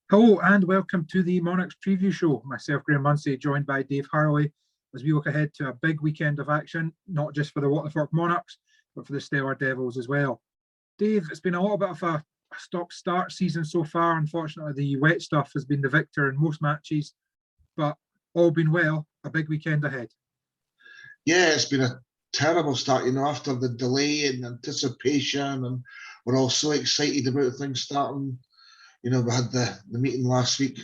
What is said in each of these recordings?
Hello and welcome to the Monarchs preview show. Myself, Graham Munsey, joined by Dave Harley as we look ahead to a big weekend of action, not just for the Waterford Monarchs, but for the Stellar Devils as well. Dave, it's been a little bit of a stop-start season so far. Unfortunately, the wet stuff has been the victor in most matches, but all been well, a big weekend ahead. Yeah, it's been a terrible start, after the delay and anticipation, and we're all so excited about things starting. We had the meeting last week,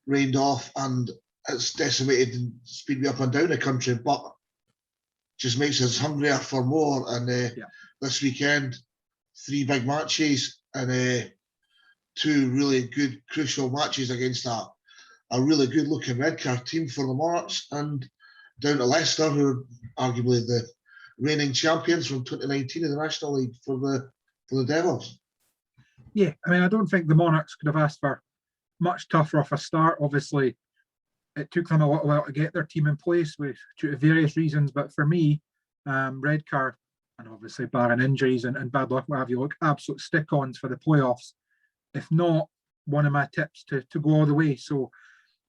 rained off, and it's decimated and speed me up and down the country, but just makes us hungrier for more. And this weekend, 3 big matches and 2 really good, crucial matches against a really good-looking Redcar team for the Monarchs, and down to Leicester, who are arguably the reigning champions from 2019 in the National League for the Devils. Yeah, I don't think the Monarchs could have asked for much tougher of a start. Obviously, it took them a little while to get their team in place due to various reasons. But for me, Redcar, and obviously barring injuries and bad luck, what have you, look absolute stick-ons for the playoffs. If not, one of my tips to go all the way. So,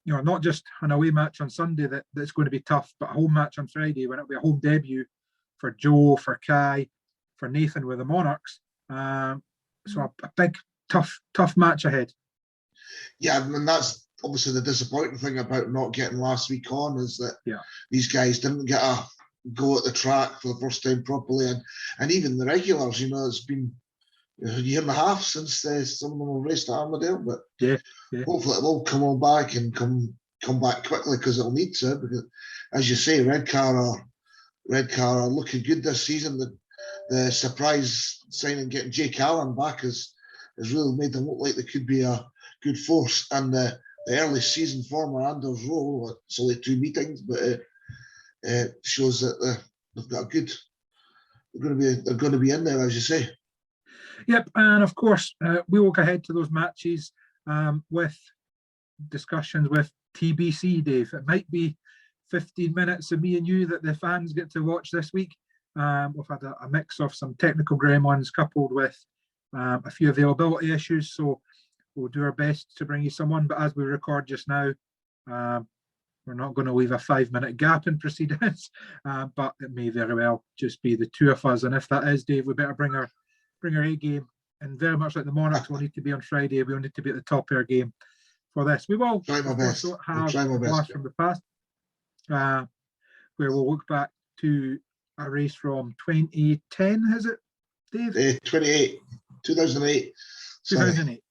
not just an away match on Sunday that's going to be tough, but a home match on Friday when it'll be a home debut for Joe, for Kai, for Nathan with the Monarchs. So a big, tough match ahead. Yeah, and that's obviously the disappointing thing about not getting last week on, is that these guys didn't get a go at the track for the first time properly, and even the regulars, it's been a year and a half since some of them have raced at Armadale, but hopefully it will come on back and come back quickly, because it'll need to, because as you say, Redcar are looking good this season. The surprise signing, getting Jake Allen back, has really made them look like they could be a good force. And the early season form of Anders Rowe, it's only 2 meetings, but it shows that they've got a good. They're going to be in there, as you say. Yep, and of course we look ahead to those matches with discussions with TBC, Dave. It might be 15 minutes of me and you that the fans get to watch this week. We've had a mix of some technical gremlins coupled with a few availability issues, so we'll do our best to bring you someone. But as we record just now, we're not going to leave a 5-minute gap in proceedings, but it may very well just be the 2 of us. And if that is, Dave, we better bring our A game. And very much like the Monarchs, we'll need to be on Friday. We'll need to be at the top of our game for this. We will try my best. Have a blast from the past, where we'll look back to a race from 2010, is it, Dave? 2008. 2008.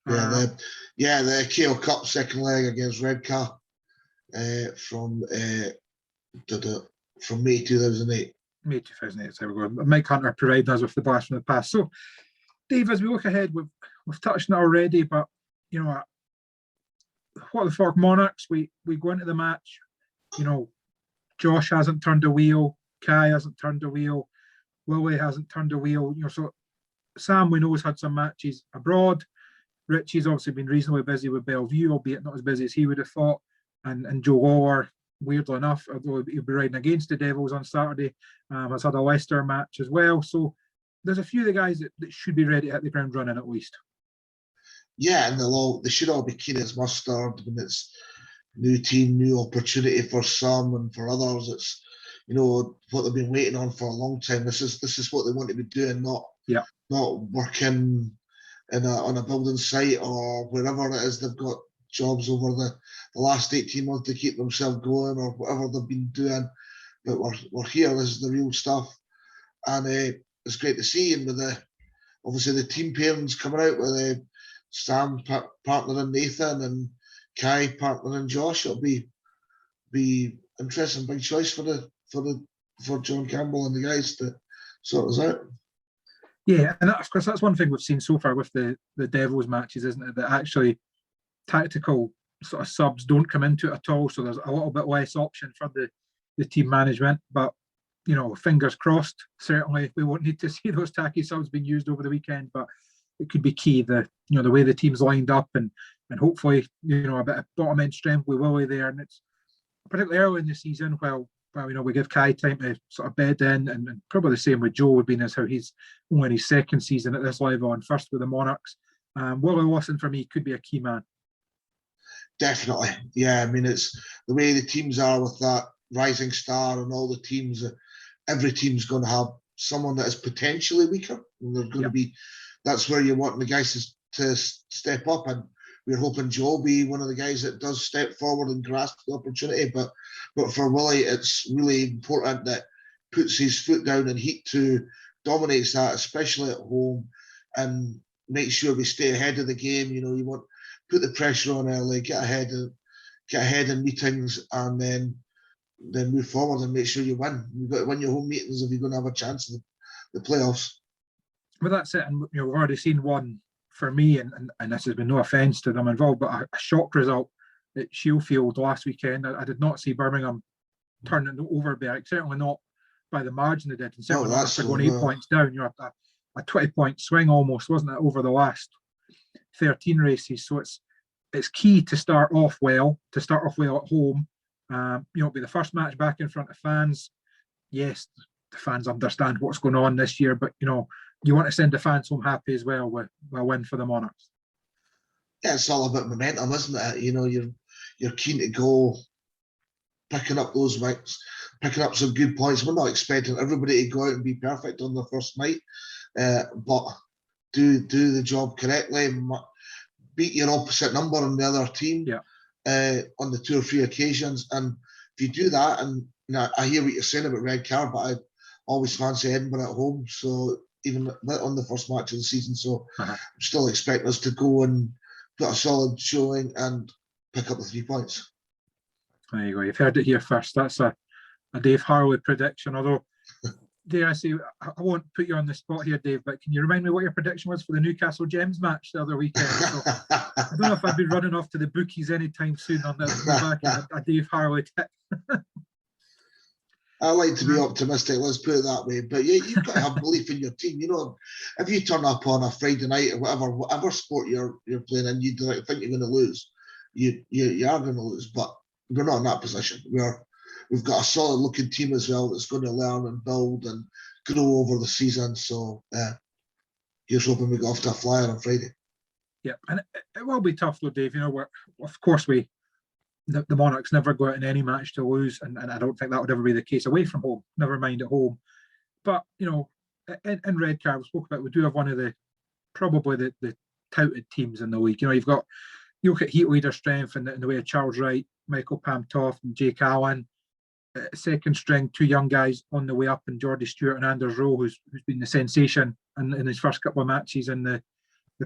The KO Cup second leg against Redcar from May 2008. May 2008, there we go. Mike Hunter providing us with the blast from the past. So, Dave, as we look ahead, we've touched on it already, but Waterford Monarchs, we go into the match, Josh hasn't turned a wheel, Kai hasn't turned a wheel, Willie hasn't turned a wheel. So Sam, we know, has had some matches abroad. Richie's obviously been reasonably busy with Bellevue, albeit not as busy as he would have thought. And Joe Waller, weirdly enough, although he'll be riding against the Devils on Saturday, has had a Leicester match as well. So there's a few of the guys that should be ready to hit the ground running at least. Yeah, and they should all be keen as mustard. When it's new team, new opportunity for some, and for others, it's what they've been waiting on for a long time. This is what they want to be doing, not working on a building site or wherever it is they've got jobs over the last 18 months to keep themselves going, or whatever they've been doing. But we're here. This is the real stuff, and it's great to see. And with obviously the team pairings coming out with Sam partnering Nathan and Kai partnering Josh, it'll be interesting, big choice for John Campbell and the guys to sort us out. Yeah, and of course that's one thing we've seen so far with the Devils matches, isn't it? That actually tactical sort of subs don't come into it at all, so there's a little bit less option for the team management. But fingers crossed. Certainly, we won't need to see those tacky subs being used over the weekend, but it could be key the way the team's lined up, and hopefully a bit of bottom end strength with Willie there. And it's particularly early in the season, we give Kai time to sort of bed in, and probably the same with Joe, being as how he's only in his second season at this level and first with the Monarchs. Willie Lawson for me could be a key man. Definitely, yeah. I mean, it's the way the teams are with that rising star and all the teams. Every team's going to have someone that is potentially weaker, and they're going to be. That's where you're wanting the guys to step up, and we're hoping Joe will be one of the guys that does step forward and grasp the opportunity. But for Willie, it's really important that puts his foot down and heat to dominates that, especially at home, and make sure we stay ahead of the game. You know, you want put the pressure on early, get ahead in meetings, and then move forward and make sure you win. You've got to win your home meetings if you're going to have a chance in the playoffs. Well, that's it. And you know, we've already seen one for me, and this has been no offence to them involved, but a shock result at Shielfield last weekend. I did not see Birmingham turning over Berwick, certainly not by the margin they did, and certainly not after going 8 points down. You know, a 20-point swing almost, wasn't it, over the last 13 races? So it's key to start off well at home. You know, it'll be the first match back in front of fans. Yes, the fans understand what's going on this year, but you know, you want to send the fans home happy as well with a win for the Monarchs. Yeah, it's all about momentum, isn't it? You know, you're keen to go picking up those wins, picking up some good points. We're not expecting everybody to go out and be perfect on the first night, but do the job correctly, beat your opposite number on the other team on the 2 or 3 occasions. And if you do that, and you know, I hear what you're saying about Redcar, but I always fancy Edinburgh at home. So even on the first match of the season, so I'm still expecting us to go and put a solid showing and pick up the 3 points. There you go. You've heard it here first. That's a Dave Harley prediction. Although, dare I say, I won't put you on the spot here, Dave, but can you remind me what your prediction was for the Newcastle Gems match the other weekend? So, I don't know if I'd be running off to the bookies anytime soon on a Dave Harley tip. I like to be optimistic, let's put it that way. But yeah, you've got to have belief in your team. You know, if you turn up on a Friday night or whatever sport you're playing and you think you're going to lose, you are going to lose. But we're not in that position. We've got a solid looking team as well that's going to learn and build and grow over the season. So here's hoping we go off to a flyer on Friday. Yeah, and it will be tough though, Dave. You know, of course the Monarchs never go out in any match to lose, and I don't think that would ever be the case away from home, never mind at home. But, you know, in Redcar, we spoke about, we do have one of probably the touted teams in the league. You know, you look at heat leader strength in the way of Charles Wright, Michael Pamtoft and Jake Allen, second string, 2 young guys on the way up, and Geordie Stewart and Anders Rowe, who's been the sensation in his first couple of matches in the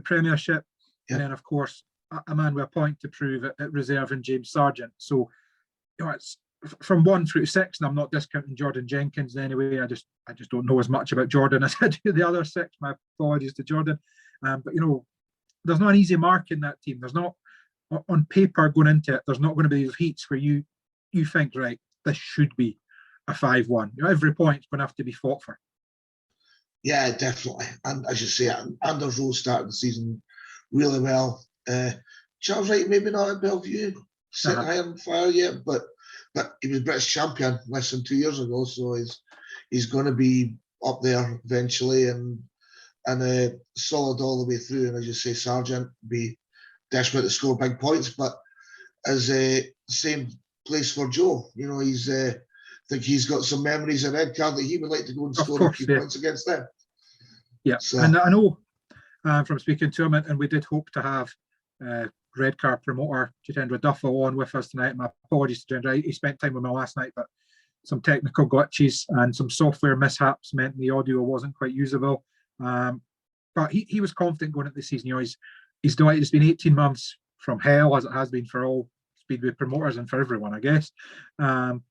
Premiership. Yeah. And then, of course, a man with a point to prove at reserve in James Sargent. So, you know, it's from 1 through 6, and I'm not discounting Jordan Jenkins in any way. I just don't know as much about Jordan as I do the other 6. My apologies to Jordan. But, you know, there's not an easy mark in that team. There's not, on paper going into it, there's not going to be these heats where you think, right, this should be a 5-1. You know, every point's going to have to be fought for. Yeah, definitely. And as you say, Anders Rowe started the season really well. Charles Wright maybe not at Bellevue, sitting high on fire yet, but he was British champion less than 2 years ago, so he's going to be up there eventually and solid all the way through. And as you say, Sargent be desperate to score big points, but as same place for Joe. You know, I think he's got some memories in Redcar that he would like to go and score a few points against them. Yeah, so. And I know from speaking to him, and we did hope to have Redcar promoter Jitendra Duffel on with us tonight. My apologies to Jitendra. He spent time with me last night, but some technical glitches and some software mishaps meant the audio wasn't quite usable. But he was confident going into the season. You know, he's delighted. It's been 18 months from hell, as it has been for all Speedway promoters and for everyone, I guess. But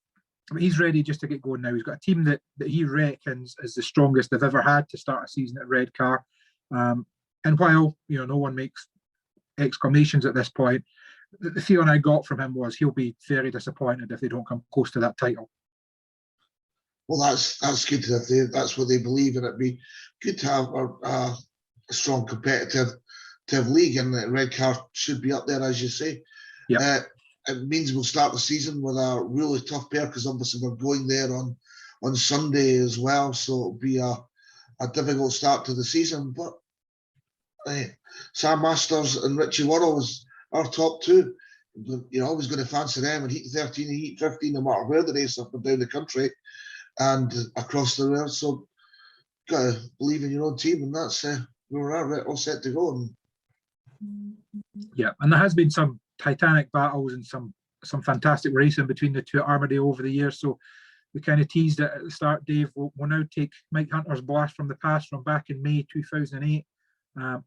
he's ready just to get going now. He's got a team that he reckons is the strongest they've ever had to start a season at Redcar. And while, you know, no one makes exclamations at this point, the feeling I got from him was he'll be very disappointed if they don't come close to that title. Well, that's good. That's what they believe, and it'd be good to have a strong competitive league, and Redcar should be up there, as you say. Yeah. It means we'll start the season with a really tough pair, because obviously we're going there on Sunday as well, so it'll be a difficult start to the season. But Sam Masters and Richie Worrell was our top two. You're always going to fancy them in Heat 13 and Heat 15, no matter where the race up and down the country and across the world. So, got to believe in your own team, and that's where we're at, right, all set to go. And yeah, and there has been some titanic battles and some fantastic racing between the two at Armadale over the years. So we kind of teased it at the start, Dave. We'll now take Mike Hunter's blast from the past from back in May 2008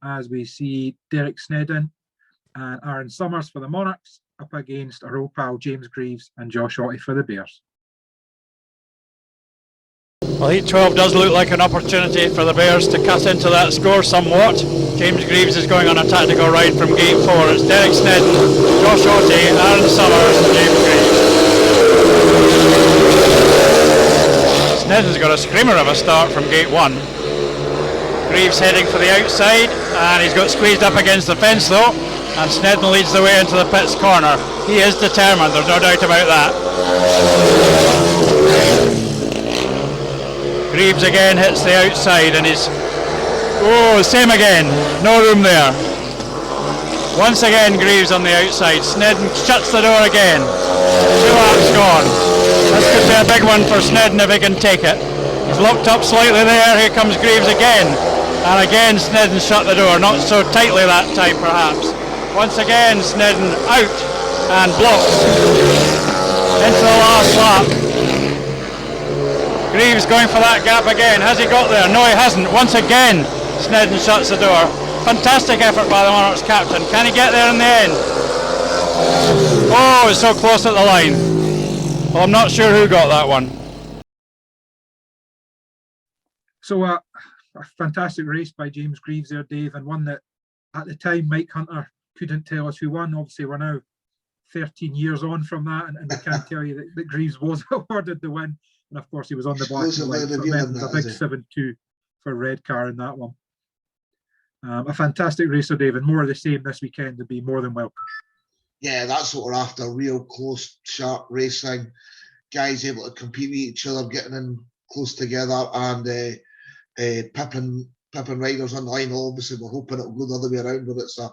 as we see Derek Snedden and Aaron Summers for the Monarchs up against our old pal James Greaves and Josh Ottey for the Bears. Well, Heat 12 does look like an opportunity for the Bears to cut into that score somewhat. James Greaves is going on a tactical ride from gate 4. It's Derek Snedden, Josh Ottey, Aaron Summers and James Greaves. Snedden's got a screamer of a start from gate 1. Greaves heading for the outside, and he's got squeezed up against the fence though, and Snedden leads the way into the pit's corner. He is determined, there's no doubt about that. Greaves again hits the outside and he's, same again, no room there. Once again Greaves on the outside, Snedden shuts the door again. 2 laps gone. This could be a big one for Snedden if he can take it. He's locked up slightly there, here comes Greaves again. And again Snedden shut the door, not so tightly that time perhaps. Once again Snedden out and blocked into the last lap. Greaves going for that gap again. Has he got there? No, he hasn't. Once again, Snedden shuts the door. Fantastic effort by the Monarchs captain. Can he get there in the end? Oh, it's so close at the line. Well, I'm not sure who got that one. So a fantastic race by James Greaves there, Dave, and one that at the time Mike Hunter couldn't tell us who won. Obviously, we're now 13 years on from that, and we can't tell you that Greaves was awarded the win. And of course, he was on the black and white, so it meant it was a big 7-2 for Redcar in that one. A fantastic racer, David. More of the same this weekend would be more than welcome. Yeah, that's what we're after. Real close, sharp racing. Guys able to compete with each other, getting in close together, and pipping riders on the line. Obviously, we're hoping it'll go the other way around, but it's a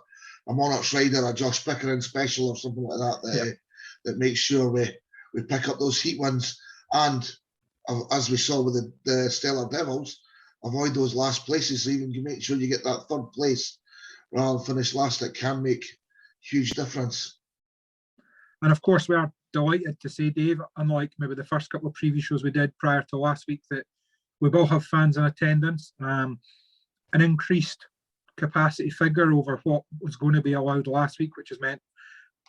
Monarchs rider, a Josh Pickering special or something like that that makes sure we pick up those heat wins. And as we saw with the Stellar Devils, avoid those last places. So even you make sure you get that third place rather than finish last. It can make huge difference. And of course, we are delighted to say, Dave, unlike maybe the first couple of preview shows we did prior to last week, that we will have fans in attendance. An increased capacity figure over what was going to be allowed last week, which has meant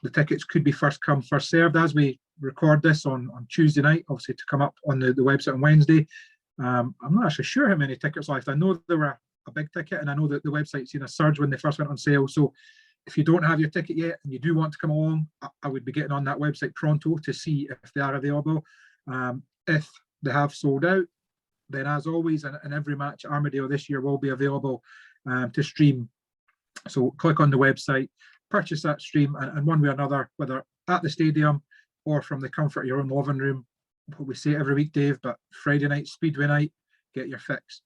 the tickets could be first come, first served. As we record this on Tuesday night, obviously to come up on the website on Wednesday. I'm not actually sure how many tickets left. I know there were a big ticket, and I know that the website's seen a surge when they first went on sale. So if you don't have your ticket yet and you do want to come along, I would be getting on that website pronto to see if they are available. If they have sold out, then as always, and every match at Armadale this year will be available to stream. So click on the website, purchase that stream, and one way or another, whether at the stadium or from the comfort of your own living room. What we say every week, Dave, but Friday night, Speedway night, get your fix.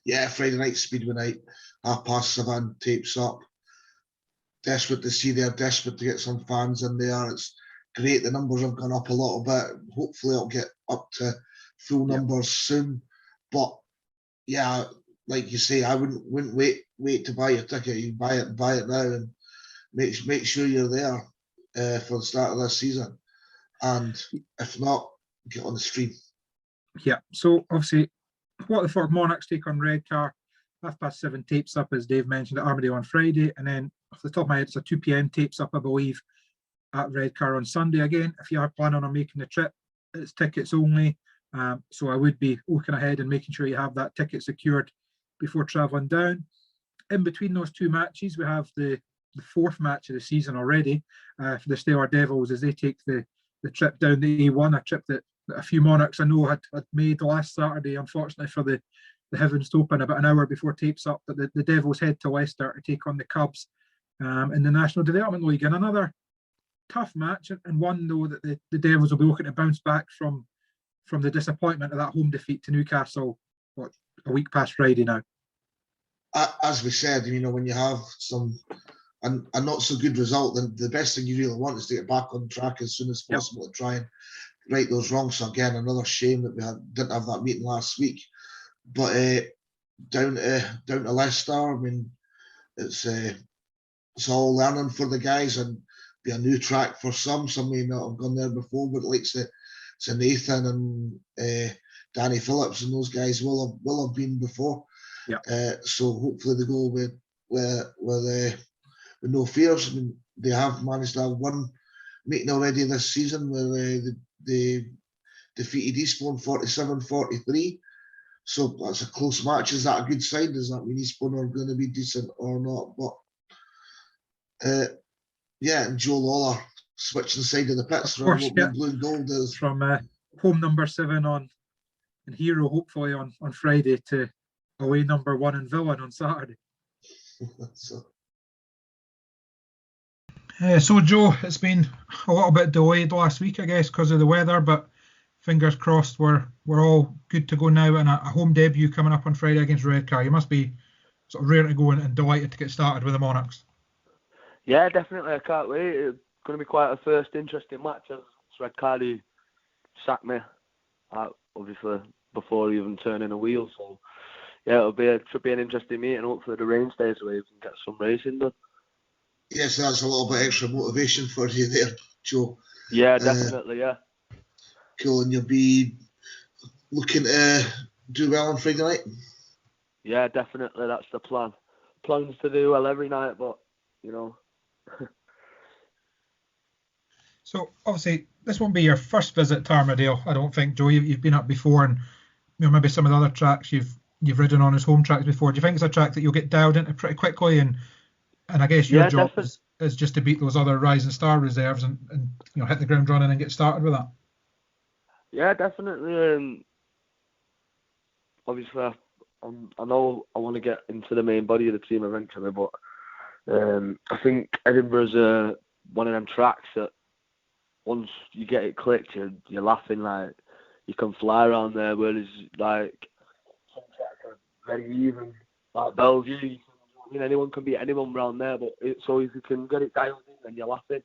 Yeah, Friday night, Speedway night, 7:30, tapes up. Desperate to see there, desperate to get some fans in there. It's great. The numbers have gone up a little bit. Hopefully it'll get up to full numbers soon. But yeah, like you say, I wouldn't wait to buy your ticket. You buy it now, and make sure you're there for the start of this season. And if not, get on the stream. Yeah, so obviously, what the fuck Monarchs take on Redcar, 7:30 tapes up, as Dave mentioned, at Armadale on Friday, and then off the top of my head, it's a 2 p.m. tapes up, I believe, at Redcar on Sunday. Again, if you are planning on making the trip, it's tickets only, so I would be looking ahead and making sure you have that ticket secured before travelling down. In between those two matches, we have the fourth match of the season already for the Stellar Devils as they take the trip down the A1, a trip that a few Monarchs I know had made last Saturday, unfortunately for the heavens to open about an hour before tapes up. But the Devils head to Leicester to take on the Cubs in the National Development League. And another tough match, and one though that the Devils will be looking to bounce back from the disappointment of that home defeat to Newcastle, a week past Friday now. as we said, when you have a not so good result, then the best thing you really want is to get back on track as soon as possible to try and right those wrongs. So again, another shame that we didn't have that meeting last week. But down to Leicester, I mean, it's all learning for the guys and be a new track for some. Some may not have gone there before, but like so Nathan and Danny Phillips and those guys will have been before. So hopefully they go with no fears. I mean, they have managed to have one meeting already this season where they defeated Eastbourne 47-43. So that's a close match. Is that a good sign? Does that mean Eastbourne are going to be decent or not? But and Joe Lawler switching side of the pits from blue and gold is from home number 7 on and Hero hopefully on Friday to away number 1 in Villain on Saturday. So Joe, it's been a little bit delayed last week, I guess, because of the weather, but fingers crossed we're all good to go now, and a home debut coming up on Friday against Redcar. You must be sort of ready to go and delighted to get started with the Monarchs. Yeah, definitely. I can't wait. It's going to be quite a first interesting match. As Redcar who sacked me, obviously before even turning a wheel. So yeah, it should be an interesting meeting. Hopefully the rain stays away and get some racing done. Yes, that's a little bit extra motivation for you there, Joe. Yeah, definitely. Yeah. Cool, and you'll be looking to do well on Friday night. Yeah, definitely. That's the plan. Plans to do well every night, but So obviously this won't be your first visit to Armadale, I don't think, Joe. You've been up before, and maybe some of the other tracks you've ridden on as home tracks before. Do you think it's a track that you'll get dialed into pretty quickly? And I guess your job is just to beat those other Rising Star reserves and hit the ground running and get started with that. Yeah, definitely. Obviously, I know I want to get into the main body of the team eventually, but I think Edinburgh's one of them tracks that once you get it clicked, you're laughing, like you can fly around there. Whereas like some tracks are very even, like Bellevue, anyone can beat anyone around there. But it's always you can get it dialed in and you're laughing.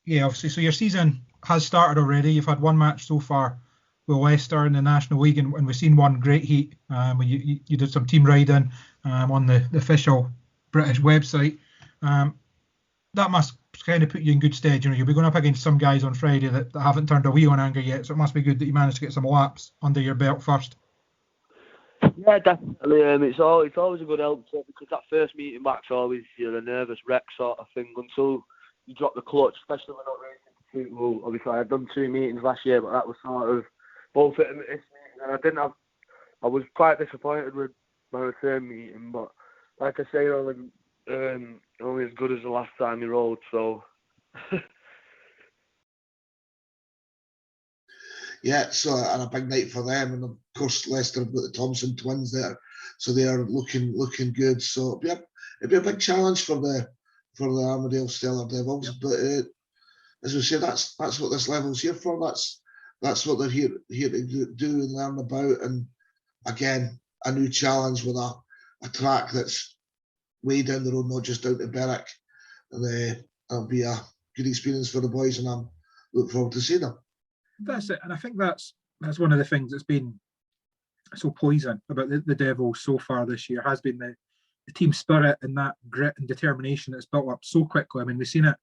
Yeah, obviously. So your season has started already. You've had one match so far with Leicester in the National League, and we've seen one great heat when you did some team riding on the official British website. That must kind of put you in good stead. You'll be going up against some guys on Friday that haven't turned a wheel on anger yet, so it must be good that you managed to get some laps under your belt first. Yeah, definitely. It's always a good help because that first meeting back's always a nervous wreck sort of thing until you drop the clutch, especially when not racing. Well, obviously I had done 2 meetings last year, but that was sort of both at this meeting, and I was quite disappointed with my return meeting, but like I say, only as good as the last time you rode, so. Yeah, so and a big night for them, and of course Leicester have got the Thompson twins there, so they are looking good. So it'd be a big challenge for the Armadale Stellar Devils. But as we say, that's what this level's here for. That's what they're here to do and learn about. And again, a new challenge with a track that's way down the road, not just down to Berwick. And it'll be a good experience for the boys, and I'm looking forward to seeing them. That's it, and I think that's one of the things that's been so pleasing about the Devils so far this year has been the team spirit and that grit and determination that's built up so quickly. I mean, we've seen it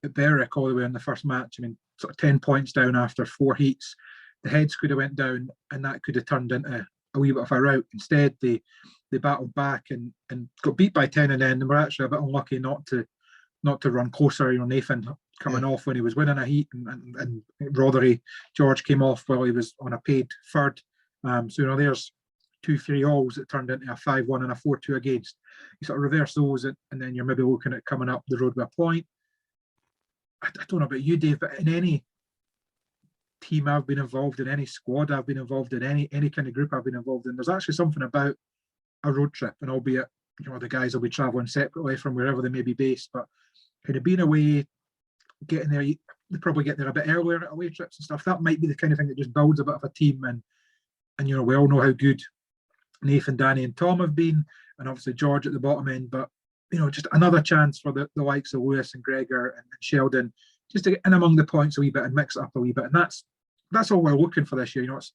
at Berwick all the way in the first match. I mean, sort of 10 points down after 4 heats. The heads could have went down, and that could have turned into a wee bit of a rout. Instead, they battled back and got beat by 10 in the end, and were actually a bit unlucky not to run closer. Nathan coming off when he was winning a heat, and Rothery George came off while he was on a paid third. So there's 2-3 alls that turned into a 5-1 and a 4-2 against. You sort of reverse those, and then you're maybe looking at coming up the road with a point. I don't know about you, Dave, but in any team I've been involved in, any squad I've been involved in, any kind of group I've been involved in, there's actually something about a road trip, and albeit the guys will be travelling separately from wherever they may be based, but kind of being away, getting there, they probably get there a bit earlier at away trips and stuff. That might be the kind of thing that just builds a bit of a team, and we all know how good Nathan, Danny and Tom have been, and obviously George at the bottom end. But, you know, just another chance for the likes of Lewis and Gregor and Sheldon just to get in among the points a wee bit and mix it up a wee bit. And that's all we're looking for this year. You know, it's,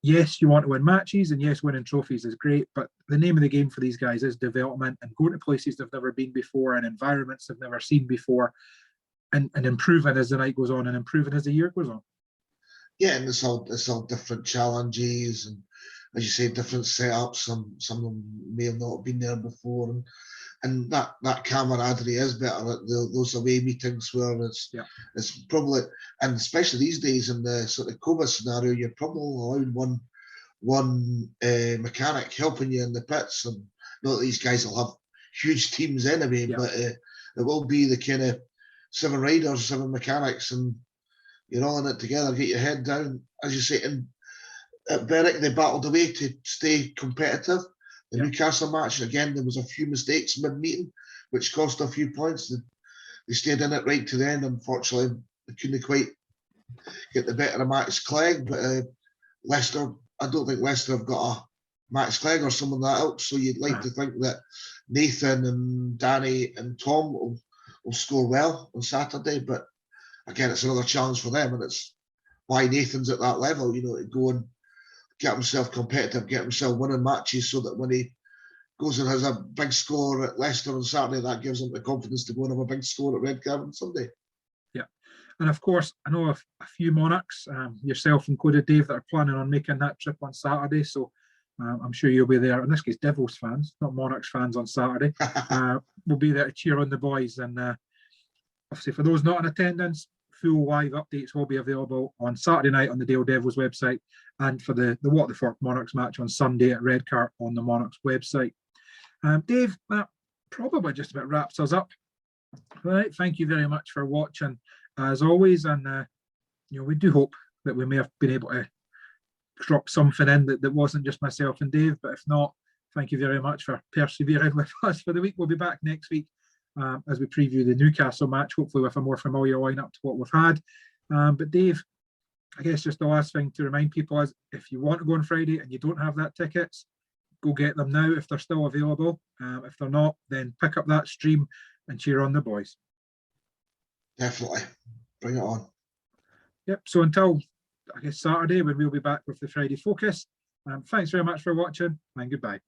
yes, you want to win matches, and yes, winning trophies is great, but the name of the game for these guys is development and going to places they've never been before and environments they've never seen before, and improving as the night goes on and improving as the year goes on. Yeah, and it's all different challenges, and as you say, different setups. Some of them may have not been there before, and that camaraderie is better at those away meetings where it's probably, and especially these days in the sort of COVID scenario, you're probably allowing one mechanic helping you in the pits, and not that these guys will have huge teams anyway, but it will be the kind of 7 riders, 7 mechanics, and you're all in it together. Get your head down, as you say. And at Berwick, they battled away to stay competitive. The Newcastle match, again, there was a few mistakes mid-meeting, which cost a few points. They stayed in it right to the end. Unfortunately, they couldn't quite get the better of Max Clegg. But Leicester, I don't think Leicester have got a Max Clegg or someone that else. So you'd like to think that Nathan and Danny and Tom will score well on Saturday. But again, it's another challenge for them, and it's why Nathan's at that level, you know, to go and get himself competitive, get himself winning matches, so that when he goes and has a big score at Leicester on Saturday, that gives him the confidence to go and have a big score at Redcar on Sunday. Yeah, and of course, I know a few Monarchs, yourself included, Dave, that are planning on making that trip on Saturday, so I'm sure you'll be there. In this case, Devils fans, not Monarchs fans, on Saturday. We'll be there to cheer on the boys, and obviously for those not in attendance, full live updates will be available on Saturday night on the Dale Devils website, and for the What the Fork Monarchs match on Sunday at Redcar on the Monarchs website. Dave, that probably just about wraps us up. All right, thank you very much for watching as always, and you know, we do hope that we may have been able to drop something in that wasn't just myself and Dave, but if not, thank you very much for persevering with us for the week. We'll be back next week as we preview the Newcastle match, hopefully with a more familiar lineup to what we've had. But Dave, I guess just the last thing to remind people is, if you want to go on Friday and you don't have that tickets, go get them now if they're still available. If they're not, then pick up that stream and cheer on the boys. Definitely. Bring it on. Yep, so until, I guess, Saturday, when we'll be back with the Friday Focus, thanks very much for watching, and goodbye.